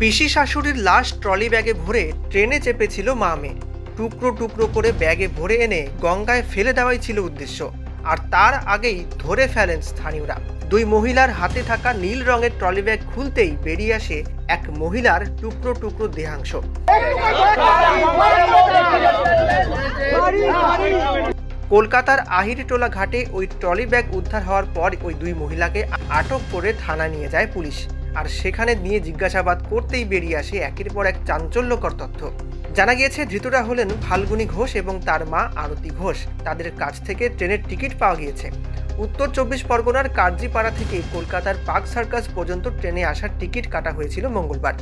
পিসি শাশুড়ির লাশ ট্রলি ব্যাগে ভরে ট্রেনে চেপেছিল মা মেয়ে। টুকরো টুকরো করে ব্যাগে ভরে এনে গঙ্গায় ফেলে দেওয়াই ছিল উদ্দেশ্য। আর তার আগেই ধরে ফেলেন স্থানীয়রা। দুই মহিলার হাতে থাকা নীল রঙের ট্রলি ব্যাগ খুলতেই বেরিয়ে আসে এক মহিলার টুকরো টুকরো দেহাংশ। কলকাতার আহিরিটোলা ঘাটে ওই ট্রলি ব্যাগ উদ্ধার হওয়ার পর ওই দুই মহিলাকে আটক করে থানায় নিয়ে যায় পুলিশ। আর সেখানে নিয়ে জিজ্ঞাসাবাদ করতেই বেরিয়ে আসে একের পর এক চাঞ্চল্যকর তথ্য। জানা গিয়েছে ধৃতরা হলেন ফাল্গুনী ঘোষ এবং তার মা আরতি ঘোষ। তাদের কাছ থেকে ট্রেনের টিকিট পাওয়া গিয়েছে। উত্তর 24 পরগনার কার্জিপাড়া থেকে কলকাতার পার্ক সার্কাস পর্যন্ত ট্রেনে আসার টিকিট কাটা হয়েছিল মঙ্গলবার।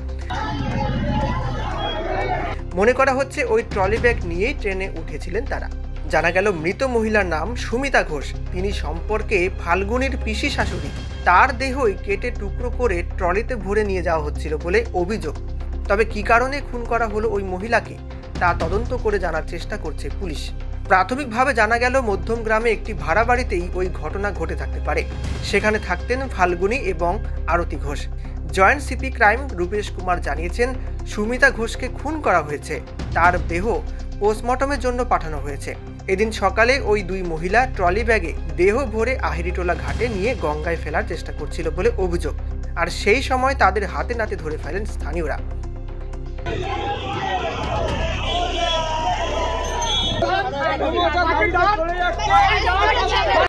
মনে করা হচ্ছে ওই ট্রলি ব্যাগ নিয়েই ট্রেনে উঠেছিলেন তারা। জানা গেল মৃত মহিলার নাম সুমিতা ঘোষ। তিনি সম্পর্কে ফাল্গুনীর পিসি শাশুড়ি। তার দেহই কেটে টুকরো করে ট্রলিতে ভরে নিয়ে যাওয়া হচ্ছিল বলে অভিযোগ। তবে কী কারণে খুন করা হলো ওই মহিলাকে তা তদন্ত করে জানার চেষ্টা করছে পুলিশ। প্রাথমিকভাবে জানা গেল মধ্যম গ্রামে একটি ভাড়া বাড়িতেই ওই ঘটনা ঘটে থাকতে পারে। সেখানে থাকতেন ফাল্গুনী এবং Arati Ghosh. Joint CP crime Rupesh Kumar জানিয়েছেন, সুমিতা ঘোষকে খুন করা হয়েছে। তার দেহ পোস্টমর্টমের জন্য পাঠানো হয়েছে। এদিন সকালে ওই দুই মহিলা ট্রলি ব্যাগে দেহ ভরে আহিরিটোলা ঘাটে নিয়ে গঙ্গায় ফেলার চেষ্টা করছিল বলে অভিযোগ। আর সেই সময় তাদের হাতে নাতে ধরে ফেলেন স্থানীয়রা।